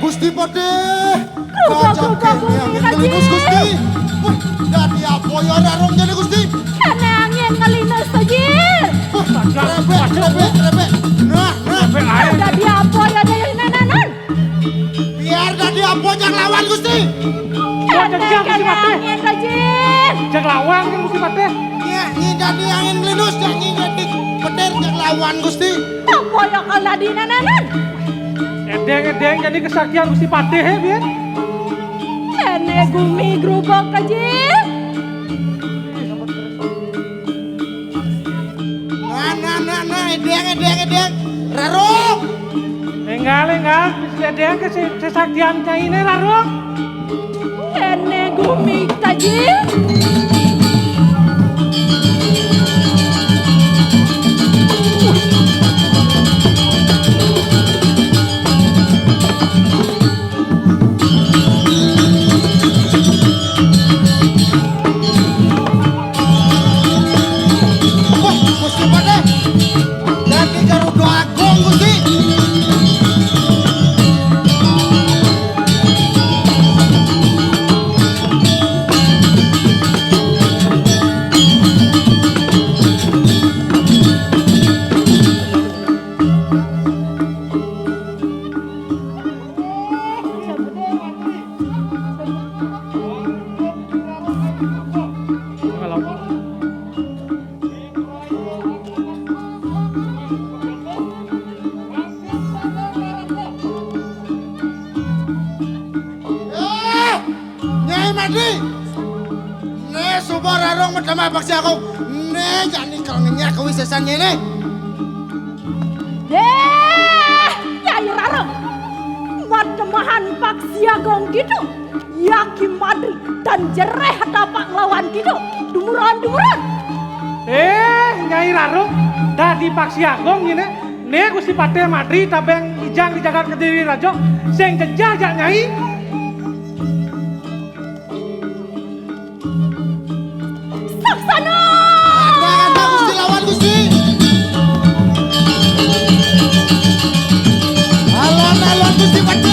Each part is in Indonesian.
Gusti Patih, kajak angin ngelinus Gusti. Dadi apa ya rarong jane Gusti? Kene angin ngelinus Tajir. Rebek. Nah. Dadi apa ya daya nanan? Biar dadi apa yang lawan Gusti? Kene angin Tajir. Jak lawan kan Gusti Patih. Iya, nyi dadi angin ngelinus, nyi dadi petir yang lawan Gusti. Apa ya kalau di nanan? Edeng jadi kesaktian Gusti Patih ya biar. Kene gumi gerobak Tajir. Nah, edeng. Rarong. Enggak. Edeng kesaktian ini larung. Kene gumi Tajir. Gusti Patih, dadi Garuda Agung Gusti. Nyai Madi, ne subor rarong medama paksi aku, ne jani kalau ngenyak kewisesannya ini. Nyai Rarong. Mademahan Pak Siagong gitu. Yaki Madri dan jereh tapak lawan gitu. Dumuran. Nyai Rarung dadi Paksi Agung ini. Ne Gusti Patih Madri tabeng ijang di jagat Kediri Rajo sing jejak Nyai. Saksana. Ada Gusti lawan Gusti. Alon Gusti Patih.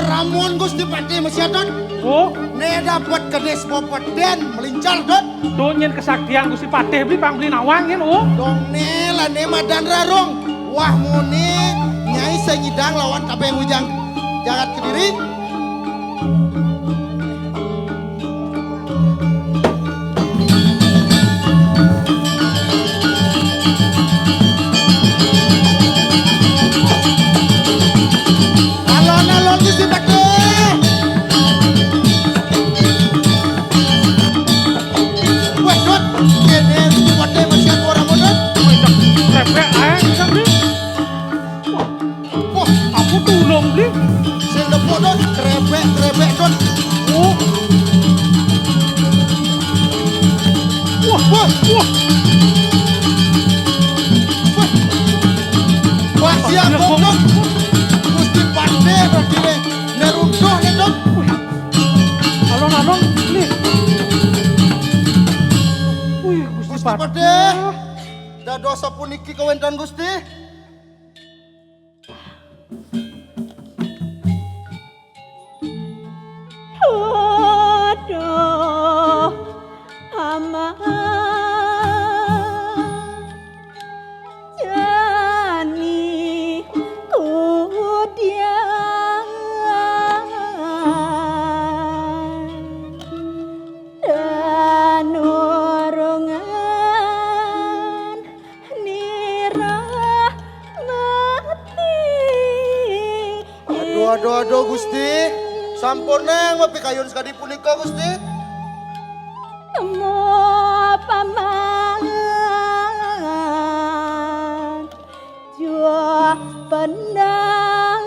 Ramuan Gusti Patih masih ada. Oh, Ne dapat kedes popeden melincar dot. Aduh nyen kesaktian Gusti Patih beli pangbeli nawang nyen Dong ne lah ne madan rarong. Wah mone nyai sengidang lawan kabeh hujang jagat Kediri. Alon-alon Gusti Patih. Waduh, kene Gusti Patih masih aku orang modal. Repek aja bisa beli. Wah, aku tulung beli. Sing lepok dot, krebek dot. Oh. Wah. Wah, siap dot. Gusti Patih berarti ne neruntuh ne dot. Alon-alon beli. Wih, Gusti Gusti Patih. Patih. Dah dosa puniki kawentan Gusti. Aduh, aman. Jani kudian dan urungan nirah mati. Aduh Gusti. Sampun neng ngopi kayun sekali punika Gusti. Temu paman jua penang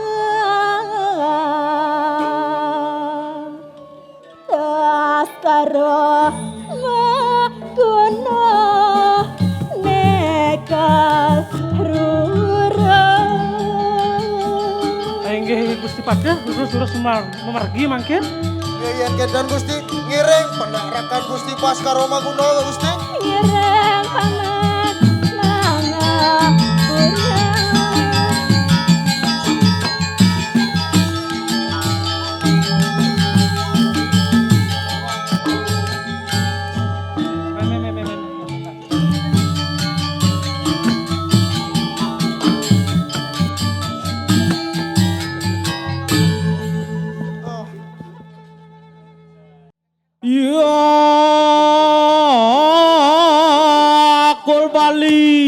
taskara maguna nekal rurang. Enggih Gusti Patih terus memargi mangkin. Yayan kedan Gusti ngiring pendarakan Gusti Baskara Maguna Gusti. Ireng paman mangapura. Ya Kul Bali.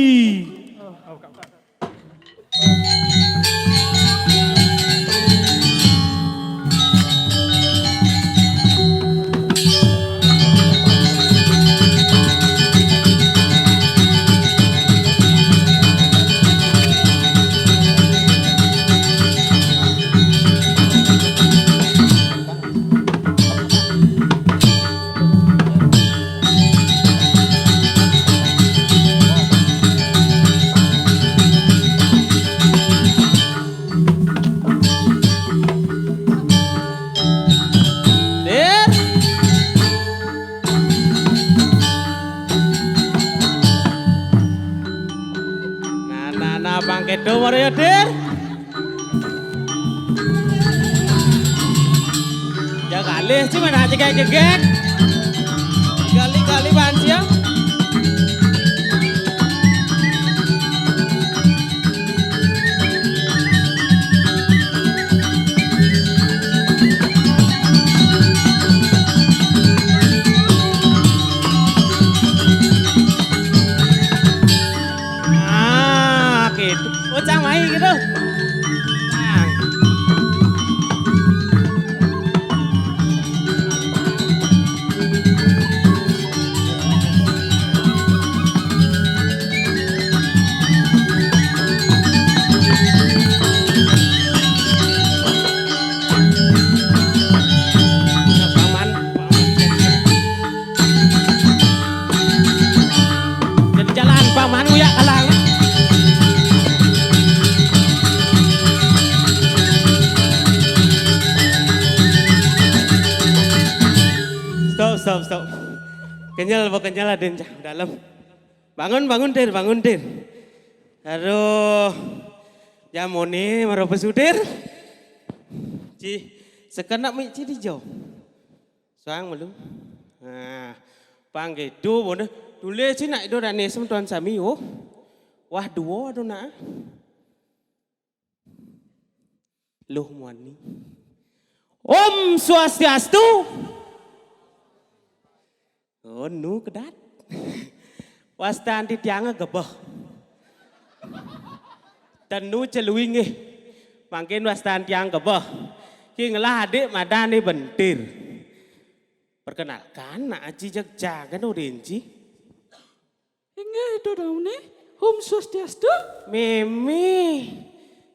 Bang Kedo mari ya, Dir. Ya kali sih mana aja kayak gegek. Kali-kali banci ya. Ucang mai gitu. Nah. Paman. Jadi jalan paman ya kalang. Stop. Kenyal Aden dalam. Bangun Dir. Aduh. Jamone maro pesudir. Ci sekenak mi ci dijauh. Soang belum. Nah, Panggedo bono. Dule sih nak itu rane semtuan sami yo. Wah dua do nak. Loh muani. Om Swastiastu. Oh nu kedat. Wastan di tiang gebah. Tenu celui nge. Mangkin wastan tiang gebah. Ki ngelah adik madani bentir. Perkenalkan nak Aji Jogja kan Udenci. Inge itu daunnya, Om Swastiastu. Meme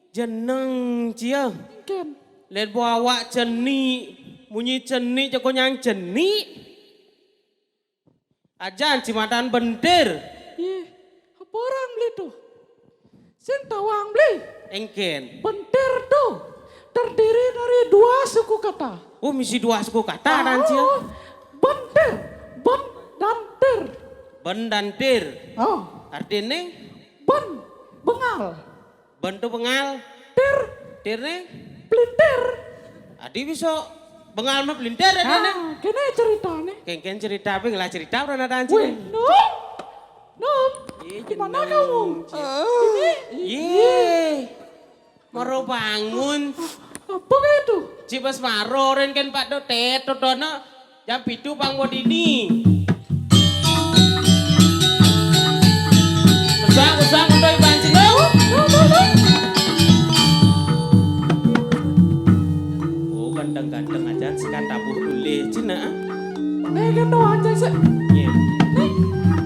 jeneng cia. Ken, Lihat bawa ceni, bunyi ceni joko nyang ceni. Ajan cimatan bentir. iya, apa orang beli tuh? Sing tawang beli, Engken. bentir tuh terdiri dari dua suku kata. Oh misi dua suku kata dan cia. Bentir, ben dan tir. Ben dan tir. Oh, Artinya ben, bengal, ben tu bengal. tir, Tirne. pelintir. Adi bisa bengal mah pelintir adanya. Ah, kene ceritanya. Kengken cerita apa ngelah cerita orang ada Wih, anjing. Nom, Ih, gimana jeneng, kamu? Cia. Ini, Ye. Maro bangun. apa itu? Cibas maro ren kan Pak Dotet totona jam 7 pangwadini. Usang untuk pancing lo. Oh ganteng-ganteng aja sekan tabuh dulu cina. Nih kan doang aja sih. Ye. Nih,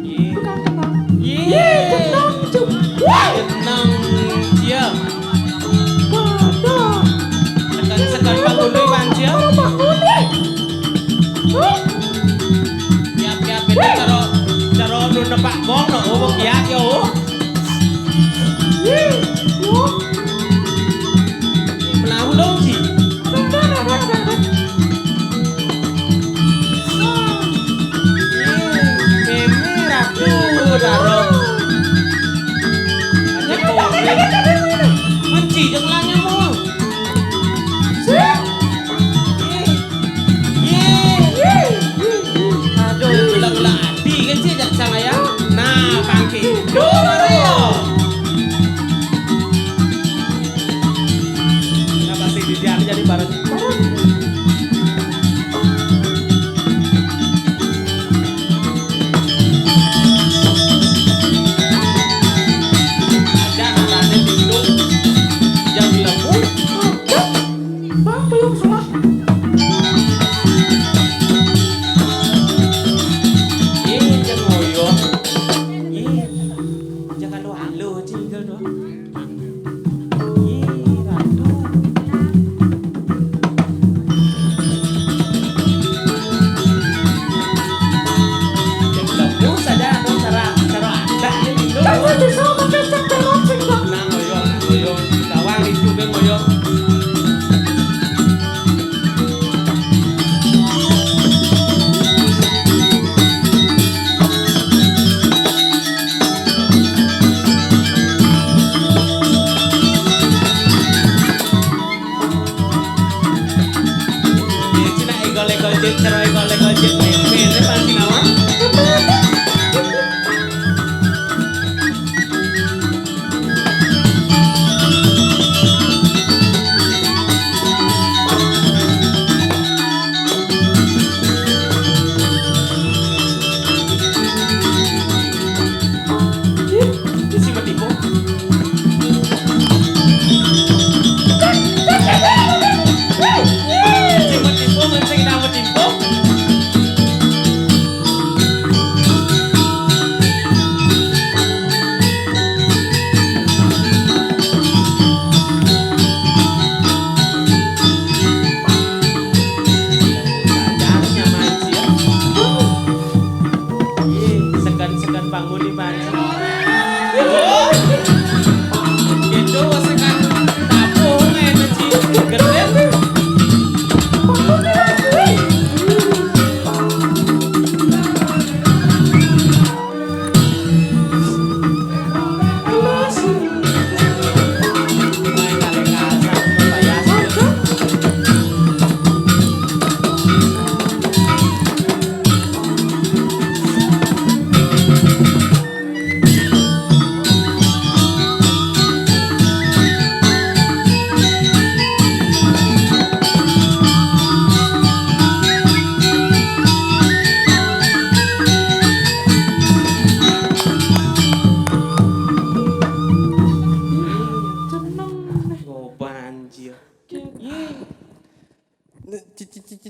Ye. bukan kenal. Ye. Kenal, cum. Wah, Tenang cia. waduh. Sekan bangun dulu pancing. Orang bangun nih. Tiap-tiap beda caro nu nepak gong no oh kiak yo. Yo, Penahu dong sih. Meme ratu daro. Aja boleh. Menci jeung langnya mo. Aduh, gula-gula adi kan sih jak sama ya. Nah, pangki. Do Mario. Kenapa sih dia jadi bareng? Aja nanti minum jam lembu. Bang belum salah. Jangan ngoyo. Jangan doang lu jingle doang. Ratu. Yang lembu saja dong cara anda ini lu. Kamu bisa pakai cakteran sih bang. Nah ngoyo. Tawang itu kan ngoyo. Cina igol-igol jet, cara igol-igol jet, meme pancing awan. Isi matipu. Isi matipu, mesti kita matipu. Sadarnya mancia. Sekan bangun di mana? Gitu sekan tabung energi gede. Main kaleng-kaleng membayar.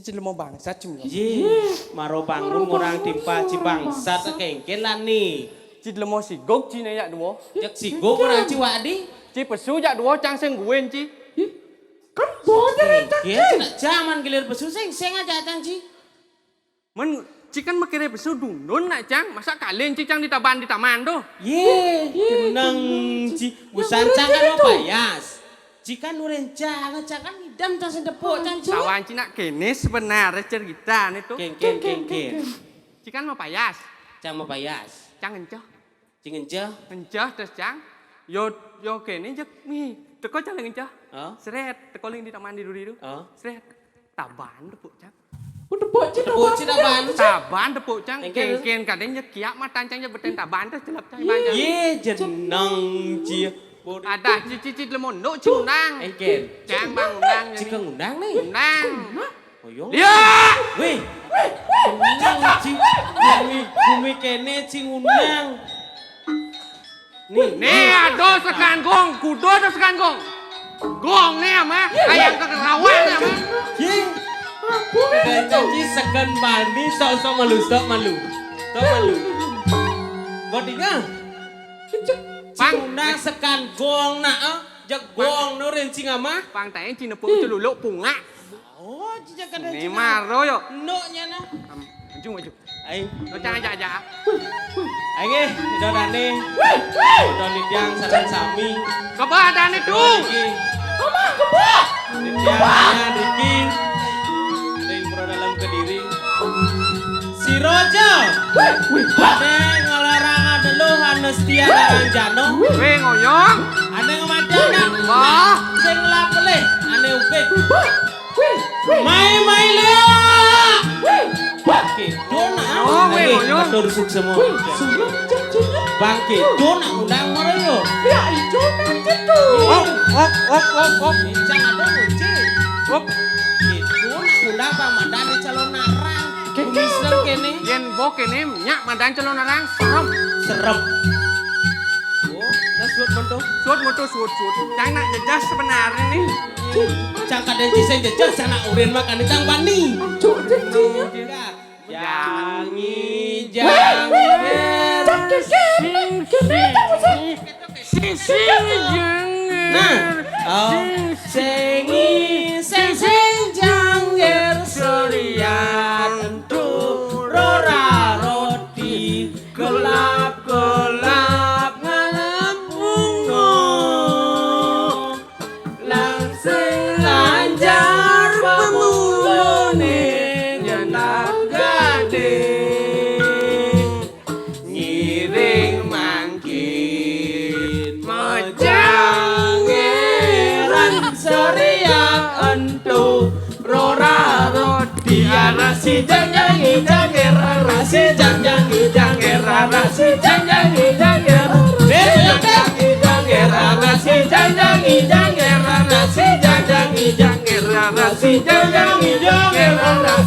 cicit lemo bangsat cuma. Ye, maro bangun orang timpa cibangsat kengkelan nih. Cicit lemo si gok cina ya dua. Jak si go orang ciwadi. Ci pesu ya dua cang seng guen ci. Kan bonya rencang Ya, nak zaman gilir pesu seng aja cang ci. Men ci kan makire pesu dundun nak cang. Masa kalian ci cang di taman tuh. Ye, tenang ci. Busan cang kan apa yas. Jika nurencang, cang idam tas depok cang ci. Kawan ci nak kene sebenarnya cerita nih tuh. Kengken. Ci kan mau payas. Cang mau payas. Cang encah. Cing encah. Encah terus cang. Yo kene jek mi. Teko cang encah. Oh. Seret teko ling di taman di dulu. Oh. Seret. Taban depuk cang. Udah bocah Depok ci daban. Taban depuk cang. Engke. Kengken kadang nyek kiak matan cang beten taban terus jelap cang banyak. Ye, jenang ci. Ada cicit lemon no ci undang. Engke. Cang bang undang. Ci ngundang nih. Undang. Oyong. Ya. Wih. Tenang ci. Bumi kene ci ngundang. Nih aduh sekan gong. Kudo ada sekan gong. Gong nih ama. Ayam kekerawan nih ama. Ye. Dan janji segan bani sok malu. Sok malu. Bodinga. Bang. Ngundang sekan gong nak. Jak gong no rencing ama. Bang tanya cina pun celuluk punga. Oh, jejak kada Nih maro yo. no nya na. Maju. Ai. Lo jangan aja. Ai ge, idorane. Idon diang saran sami. Kebadan itu. Iki. Mama, kebak. Diangnya Diki. Dari pro dalam Kediri. Si Rojo. Ada ngalarang ada lo Hanestia dengan Jano. Weh ngoyong. Ada ngamadana. Wah. Sing lapele ane upik. Mai le. Oke, dona. Oh, weh, ngoyong. Atur suk semua. Bangke, dona undang maro yo. Ya itu nanti tuh. Op. Jangan ada kunci. Op. Itu nak undang pamandan di calon narang. Kumislan kene. Yen bok ini nyak madan calon orang Serem. Oh, dah suat bentuk. suut. Cang nak jejas sebenarnya nih. Cang kadang bisa jejak sana urin makan di tang bani. Cuk janjinya. Jangi. Nah, oh, sing jangger surian tu rora roti gelap ngalap bungo langsung lanjar pemulone nyenak gade ngiring mangkin majangeran soriak entu rora roti arasi janjangi janger arasi janjangi janger arasi janjangi janger arasi janjangi janger arasi janjangi janger arasi janjangi janger arasi